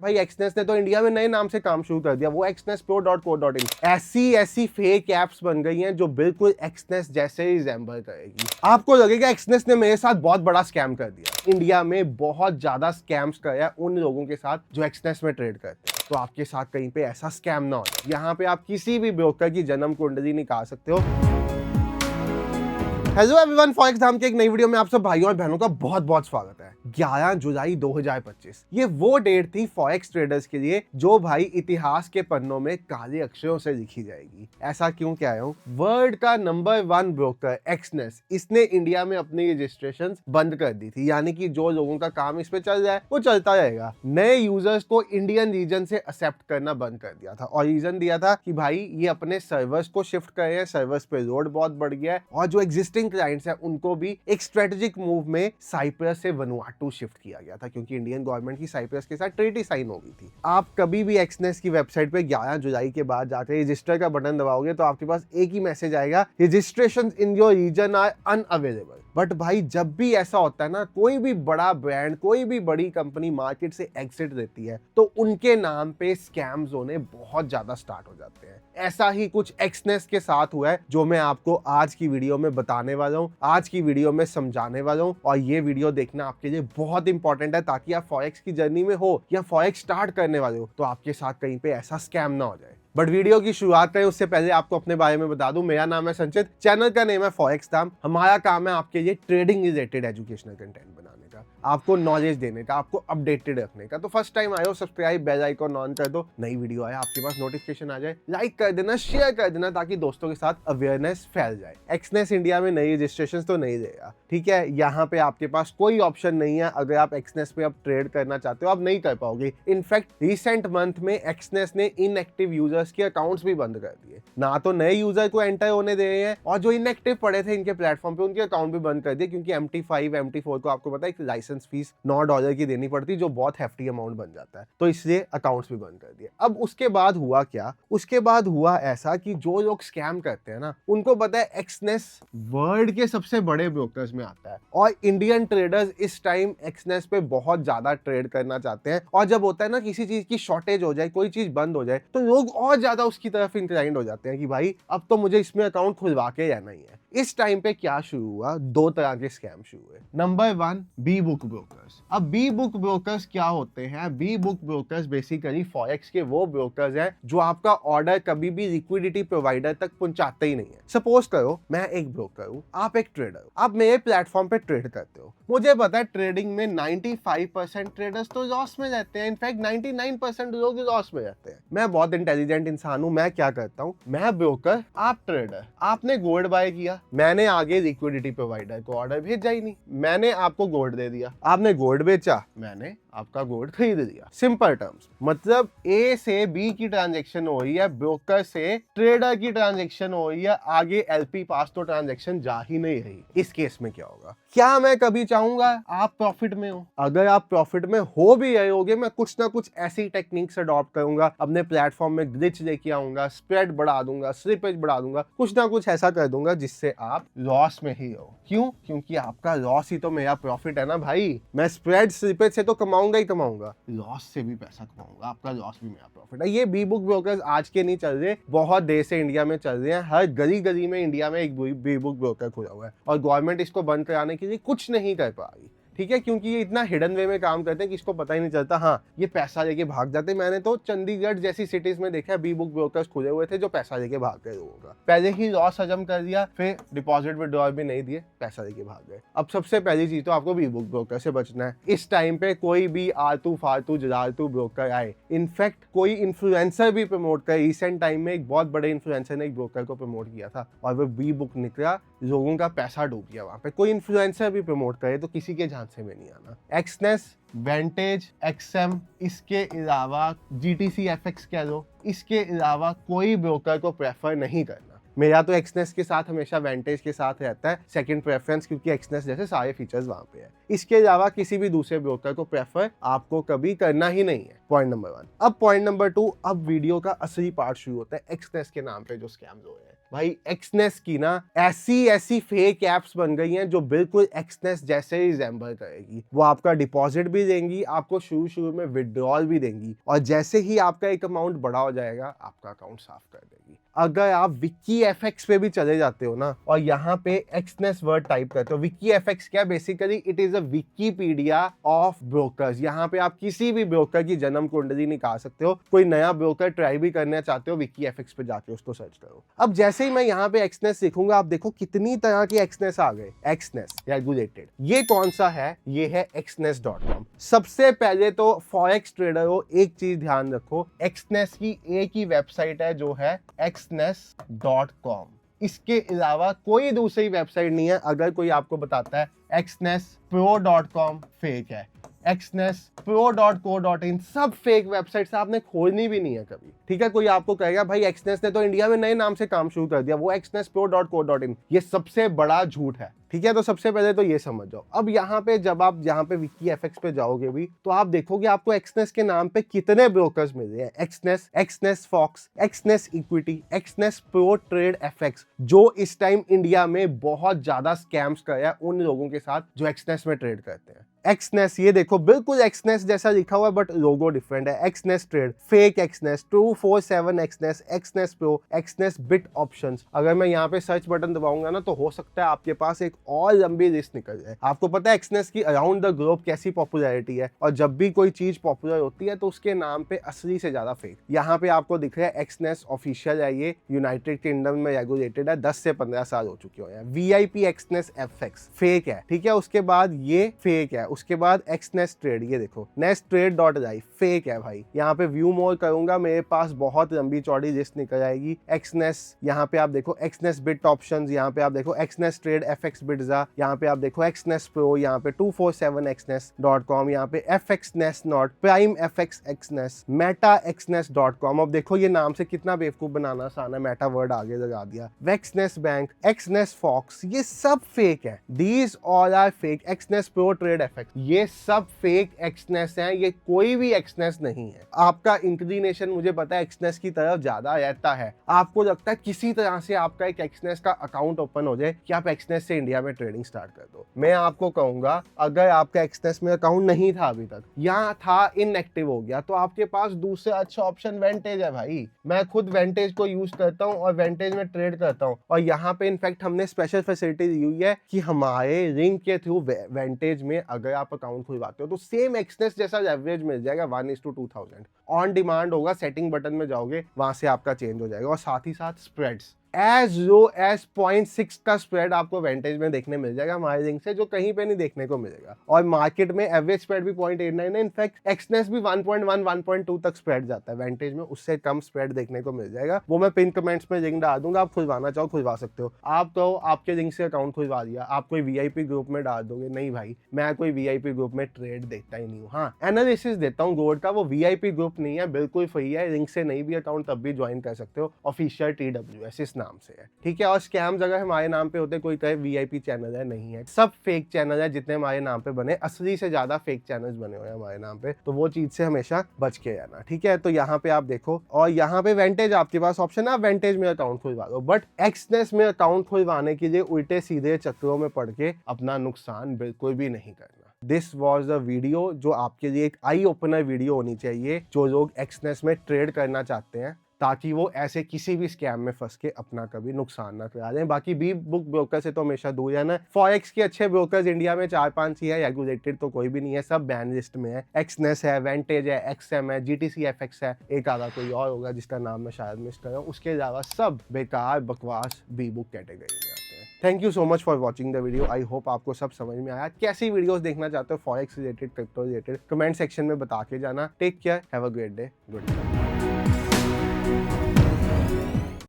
भाई एक्सनेस ने तो इंडिया में नए नाम से काम शुरू कर दिया, वो exnesspro.co.in। ऐसी फेक एप्स बन गई हैं जो बिल्कुल एक्सनेस जैसे ही रिजेंबल करेगी। आपको लगेगा एक्सनेस ने मेरे साथ बहुत बड़ा स्कैम कर दिया। इंडिया में बहुत ज्यादा स्कैम्स कराया उन लोगों के साथ जो एक्सनेस में ट्रेड करते हैं, तो आपके साथ कहीं पे ऐसा स्कैम ना हो। यहाँ पे आप किसी भी ब्रोकर की जन्म कुंडली निकाल सकते हो। हेलो एवरीवन, फॉरेक्स धाम के एक नई वीडियो में आप सब भाइयों और बहनों का बहुत बहुत स्वागत है। 11 जुलाई 2025 ये वो डेट थी फॉरेक्स ट्रेडर्स के लिए जो भाई इतिहास के पन्नों में काले अक्षरों से लिखी जाएगी। ऐसा क्यों कह रहा हूं? वर्ल्ड का नंबर 1 ब्रोकर एक्सनेस, इसने इंडिया में अपनी रजिस्ट्रेशन बंद कर दी थी। यानी कि जो लोगों का काम इस पे चल रहा है वो चलता रहेगा। नए यूजर्स को इंडियन रीजन से एक्सेप्ट करना बंद कर दिया था और रीजन दिया था कि भाई ये अपने सर्वर्स को शिफ्ट कर रहे हैं, सर्वर्स पे लोड बहुत बढ़ गया है और जो एग्जिस्टिंग क्लाइंट्स हैं उनको भी एक स्ट्रेटेजिक मूव में साइप्रस से वनुआटू शिफ्ट किया गया था, क्योंकि इंडियन गवर्नमेंट की साइप्रस के साथ ट्रीटी साइन हो गई थी। आप कभी भी एक्सनेस की वेबसाइट पे 11 जुलाई के बाद जाकर रजिस्टर का बटन दबाओगे तो आपके पास एक ही मैसेज आएगा, registration in your region are unavailable. But भाई जब भी ऐसा होता है ना, कोई भी बड़ा ब्रांड, कोई भी बड़ी कंपनी मार्केट से एग्जिट देती है तो उनके नाम पे स्कैम्स होने बहुत ज्यादा स्टार्ट हो जाते हैं। ऐसा ही कुछ एक्सनेस के साथ हुआ है जो मैं आपको आज की वीडियो में बताने वाला हूं, आज की वीडियो में समझाने वाला हूं। और ये वीडियो देखना आपके लिए बहुत इंपॉर्टेंट है ताकि आप फॉरेक्स की जर्नी में हो या फॉरेक्स स्टार्ट करने वाले हो तो आपके साथ कहीं पे ऐसा स्कैम ना हो जाए। बट वीडियो की शुरुआत करें उससे पहले आपको अपने बारे में बता दूं, मेरा नाम है संचित, चैनल का नेम है फॉरेक्स धाम। हमारा काम है आपके लिए ट्रेडिंग रिलेटेड एजुकेशनल कंटेंट बनाने का, आपको नॉलेज देने का, आपको अपडेटेड रखने का। तो फर्स्ट टाइम आए हो, सब्सक्राइब, बेल आइकन ऑन कर दो, नई वीडियो आए आपके पास नोटिफिकेशन आ जाए, लाइक कर देना, शेयर कर देना ताकि दोस्तों के साथ अवेयरनेस फैल जाए। एक्सनेस इंडिया में नई रजिस्ट्रेशन तो नहीं देगा, ठीक है? यहाँ पे आपके पास कोई ऑप्शन नहीं है। अगर आप एक्सनेस पे अब ट्रेड करना चाहते हो आप नहीं कर पाओगे। इनफैक्ट रिसेंट मंथ में एक्सनेस ने इनएक्टिव यूजर्स के अकाउंट्स भी बंद कर दिए, ना तो नए यूजर को एंटर होने दे रहे हैं और जो इनएक्टिव पड़े थे इनके प्लेटफॉर्म पे उनके अकाउंट भी बंद कर दिए, क्योंकि MT5 MT4 को आपको पता है एक लाइसेंस फीस $9 की देनी पड़ती, जो बहुत हेफ्टी अमाउंट बन जाता है, तो इसलिए अकाउंट्स भी बंद कर दिए। अब उसके बाद हुआ क्या? उसके बाद हुआ ऐसा कि जो लोग स्कैम करते हैं ना, उनको पता है एक्सनेस वर्ल्ड के सबसे बड़े ब्रोकर्स में आता है और इंडियन ट्रेडर्स इस टाइम एक्सनेस पे बहुत ज्यादा ट्रेड करना चाहते हैं। और जब होता है ना किसी चीज की शॉर्टेज हो जाए, कोई चीज बंद हो जाए, तो लोग और ज्यादा उसकी तरफ इंक्लाइंड हो जाते हैं कि भाई अब तो मुझे इसमें अकाउंट खुलवा के रहना ही है। इस टाइम पे क्या शुरू हुआ? 2 तरह के स्कैम शुरू हुए। Number 1, B book brokers. अब बी बुक ब्रोकर्स क्या होते हैं? B book brokers basically forex के वो ब्रोकर्स हैं जो आपका ऑर्डर कभी भी लिक्विडिटी प्रोवाइडर तक पहुंचाते ही नहीं है। सपोज करो मैं एक ब्रोकर हूं, आप एक ट्रेडर हो, आप मेरे प्लेटफॉर्म पे ट्रेड करते हो। मुझे पता है ट्रेडिंग में 95% ट्रेडर्स तो लॉस में रहते हैं, इनफैक्ट 99% लोग लॉस में रहते हैं। मैं बहुत इंटेलिजेंट इंसान हूं, मैं क्या करता हूं, मैं ब्रोकर, आप ट्रेडर। आपने गोल्ड बाय किया, मैंने आगे लिक्विडिटी प्रोवाइडर को ऑर्डर भेजा ही नहीं, मैंने आपको गोल्ड दे दिया, आपने गोल्ड बेचा, मैंने आपका गोल्ड खरीद लिया। सिंपल टर्म्स, मतलब ए से बी की ट्रांजैक्शन हो रही है, ब्रोकर से ट्रेडर की ट्रांजैक्शन हो रही है, आगे एलपी पास तो ट्रांजैक्शन जा ही नहीं रही। इस केस में क्या होगा? क्या मैं कभी चाहूंगा आप प्रॉफिट में हो? अगर आप प्रॉफिट में हो भी रहे होगे, मैं कुछ ना कुछ ऐसी टेक्निक्स अडॉप्ट करूंगा, अपने प्लेटफॉर्म में ग्लिच लेके आऊंगा, स्प्रेड बढ़ा दूंगा, स्लिपेज बढ़ा दूंगा, कुछ ना कुछ ऐसा कर दूंगा जिससे आप लॉस में ही हो। क्यों? क्योंकि आपका लॉस ही तो मेरा प्रॉफिट है ना भाई। मैं स्प्रेड स्लिपेज से तो कमाऊंगा ही कमाऊंगा, लॉस से भी पैसा कमाऊंगा, आपका लॉस भी मेरा प्रॉफिट है। ये बी बुक ब्रोकर्स आज के नहीं चल रहे, बहुत देर से इंडिया में चल रहे हैं। हर गली गली में इंडिया में एक बी बुक ब्रोकर खुला हुआ है और गवर्नमेंट इसको बंद कराने के लिए कुछ नहीं कर पा रही, ठीक है? क्योंकि ये इतना हिडन वे में काम करते हैं कि इसको पता ही नहीं चलता। हाँ, ये पैसा लेके भाग जाते हैं। मैंने तो चंडीगढ़ जैसी सिटीज में देखा है बी बुक ब्रोकर्स खुले हुए थे जो पैसा लेके भाग गए लोगों का। पहले ही लॉस हजम कर दिया, फिर डिपॉजिट विड्रॉल भी नहीं दिए, पैसा लेके भाग गए। अब सबसे पहली चीज तो आपको बी बुक ब्रोकर से बचना है। इस टाइम पे कोई भी आलतू फालतू जलालतू ब्रोकर आए, इनफैक्ट कोई इन्फ्लुएंसर भी प्रमोट करे। रिसेंट टाइम में एक बहुत बड़े इन्फ्लुएंसर ने एक ब्रोकर को प्रमोट किया था और वो बी बुक निकला, लोगों का पैसा डूब गया वहां पे। कोई इन्फ्लुएंसर भी प्रमोट करे तो किसी के झांसे में नहीं आना। एक्सनेस, वेंटेज, एक्सएम, इसके अलावा GTC FX कह लो, इसके अलावा कोई ब्रोकर को प्रेफर नहीं करना। मेरा तो एक्सनेस के साथ हमेशा वेंटेज के साथ रहता है सेकंड प्रेफरेंस, क्योंकि एक्सनेस जैसे सारे फीचर्स वहां पे है। इसके अलावा किसी भी दूसरे ब्रोकर को प्रेफर आपको कभी करना ही नहीं है। Point number 1। अब पॉइंट नंबर 2, अब वीडियो का असली पार्ट शुरू होता है। एक्सनेस के नाम पे जो स्कैम्स हो रहे हैं, भाई एक्सनेस की ना ऐसी फेक एप्स बन गई हैं जो बिल्कुल एक्सनेस जैसे ही रिजेंबल करेगी। वो आपका डिपॉजिट भी देंगी, आपको शुरू में विड्रॉल भी देंगी, और जैसे ही आपका एक अमाउंट बड़ा हो जाएगा आपका अकाउंट साफ कर देगी। अगर आप विकी एफएक्स पे भी चले जाते हो ना और यहाँ पे एक्सनेस वर्ड टाइप करते हो, विकी एफएक्स क्या, basically it is a Wikipedia of brokers. यहाँ पे आप किसी भी ब्रोकर की जन्म कुंडली निकाल सकते हो। कोई नया ब्रोकर ट्राई भी करना चाहते हो, विकी एफएक्स पे जाके उसको सर्च करो। अब जैसे ही मैं यहाँ पे एक्सनेस लिखूंगा, आप देखो कितनी तरह के एक्सनेस आ गए। एक्सनेस रेगुलेटेड, ये कौन सा है, ये है एक्सनेस.com। सबसे पहले तो फॉरेक्स ट्रेडर हो, एक चीज ध्यान रखो, एक्सनेस की एक ही वेबसाइट है जो है exnes.com। इसके अलावा कोई दूसरी वेबसाइट नहीं है। अगर कोई आपको बताता है exnespro.com फेक है, exnespro.co.in सब फेक वेबसाइट्स, आपने खोलनी भी नहीं है कभी, ठीक है। कोई आपको कहेगा भाई एक्सनेस ने तो इंडिया में नए नाम से काम शुरू कर दिया, वो exnespro.co.in, ये सबसे बड़ा झूठ है, ठीक है। तो सबसे पहले तो ये समझ जाओ। अब यहाँ पे जब आप यहाँ पे विकी एफएक्स पे जाओगे भी तो आप देखोगे आपको एक्सनेस के नाम पे कितने ब्रोकर्स मिल रहे हैं। Exness, Exness Fox, Exness Equity, Exness Pro Trade FX, जो इस टाइम इंडिया में बहुत ज्यादा स्कैम्स कर रहा है उन लोगों के साथ जो एक्सनेस में ट्रेड करते हैं। एक्सनेस, ये देखो बिल्कुल एक्सनेस जैसा लिखा हुआ है बट लोगो डिफरेंट है। Exness trade, fake Exness, 247 Exness, Exness pro, Exness bit options. अगर मैं यहाँ पे सर्च बटन दबाऊंगा ना तो हो सकता है आपके पास एक और लंबी लिस्ट निकल जाए। आपको पता है एक्सनेस की अराउंड द ग्लोब कैसी पॉपुलैरिटी है, और जब भी कोई चीज पॉपुलर होती है तो उसके नाम पे असली से ज्यादा फेक। यहाँ पे आपको दिख रहा है एक्सनेस ऑफिशियल है, ये यूनाइटेड किंगडम में रेगुलेटेड है, 10 से 15 साल हो चुके हैं। वीआईपी एक्सनेस एफएक्स फेक है, ठीक है। उसके बाद ये फेक है, उसके बाद एक्सनेस ट्रेड, ये देखो नेस्ट्रेड.लाइफ फेक है भाई। यहाँ पे व्यू मोर करूंगा, मेरे पास बहुत लंबी चौड़ी लिस्ट निकल आएगी। एक्सनेस, यहाँ पे आप देखो एक्सनेस बिट ऑप्शंस, यहाँ पे आप देखो एक्सनेस ट्रेड, एफएक्स बिट्जा, यहाँ पे आप देखो एक्सनेस प्रो, यहाँ पे 247 एक्सनेस.com, यहाँ पे FXness not, prime FX Exness, meta Exness dot com. अब देखो ये नाम से कितना बेवकूफ बनाना आसान है, मेटा वर्ड आगे लगा दिया। वेक्सनेस बैंक, एक्सनेस फॉक्स, ये सब फेक है। These all are fake. Exness Pro Trade FX, ये सब फेक एक्सनेस हैं, ये कोई भी एक्सनेस नहीं है। आपका इंक्लिनेशन मुझे पता है एक्सनेस की तरफ ज्यादा रहता है। आपको लगता है किसी तरह से आपका एक एक्सनेस का अकाउंट ओपन हो जाए कि आप एक्सनेस से इंडिया में ट्रेडिंग स्टार्ट कर दो। मैं आपको कहूंगा अगर आपका एक्सनेस में अकाउंट नहीं था अभी तक, या था इनएक्टिव हो गया, तो आपके पास दूसरा अच्छा ऑप्शन वेंटेज है भाई। मैं खुद वेंटेज को यूज करता हूँ और वेंटेज में ट्रेड करता हूँ, और यहाँ पे इनफैक्ट हमने स्पेशल फैसिलिटी दी हुई है कि हमारे रिंग के थ्रू वेंटेज में अगर आप अकाउंट खुलवाते हो तो सेम एक्सनेस जैसा एवरेज मिल जाएगा 1:2000। ऑन डिमांड होगा, सेटिंग बटन में जाओगे वहां से आपका चेंज हो जाएगा। और साथ ही साथ स्प्रेड्स एज लो एज 0.6 का स्प्रेड आपको वेंटेज में देखने मिल जाएगा हमारे लिंक से, जो कहीं पे नहीं देखने को मिलेगा। और मार्केट में एवरेज स्प्रेड भी 0.89 है, इनफैक्ट एक्सनेस भी 1.1 1.2 तक स्प्रेड जाता है वेंटेज में, उससे कम स्प्रेड देखने को मिल जाएगा। वो मैं पिन कमेंट्स में लिंक डाल दूंगा, आप खुलवाना चाहो खुलवा सकते हो। आप कहो आपके लिंक से अकाउंट खुलवा दिया, आप कोई वीआईपी ग्रुप में डाल दोगे, नहीं भाई मैं कोई वीआईपी ग्रुप में ट्रेड देता ही नहीं हूँ। हाँ, एनालिसिस देता हूँ गोल्ड का, वो वीआईपी ग्रुप नहीं है, बिल्कुल फ्री है। लिंक से नहीं भी अकाउंट तब भी ज्वाइन कर सकते हो, ऑफिशियल TWS इस नाम से है, ठीक है। और स्कैम्स अगर हमारे नाम पे होते, कोई कहे वीआईपी चैनल है, नहीं है, सब फेक चैनल है जितने हमारे नाम पे बने, असली से ज्यादा फेक चैनल्स बने हुए हैं हमारे नाम पे, तो वो चीज से हमेशा बच के रहना, ठीक है। तो यहाँ पे आप देखो, और यहाँ पे वेंटेज आपके पास ऑप्शन है, आप वेंटेज में अकाउंट खुलवा दो, बट एक्सनेस में अकाउंट खुलवाने के लिए उल्टे सीधे चक्रों में पड़ के अपना नुकसान बिल्कुल भी नहीं करना। दिस वॉज द वीडियो जो आपके लिए एक आई ओपनर वीडियो होनी चाहिए, जो लोग एक्सनेस में ट्रेड करना चाहते हैं, ताकि वो ऐसे किसी भी स्कैम में फंस के अपना कभी नुकसान ना करा दें। बाकी बी बुक ब्रोकर से तो हमेशा दूर रहना। फॉरेक्स के अच्छे ब्रोकर्स इंडिया में 4-5 ही है, रेगुलेटेड तो कोई भी नहीं है, सब बैन लिस्ट में है। एक्सनेस है, वेंटेज है, एक्सएम है, GTC FX है, एक आधा कोई और होगा जिसका नाम मैं शायद मिस कर रहा हूँ। उसके अलावा सब बेकार बकवास बी बुक कैटेगरी में आते हैं। Thank you so much for watching the video. I hope आपको सब समझ में आया। कैसी वीडियोस देखना चाहते हो forex related, crypto related, comment section में बता के जाना। Take care, have a great day, good night.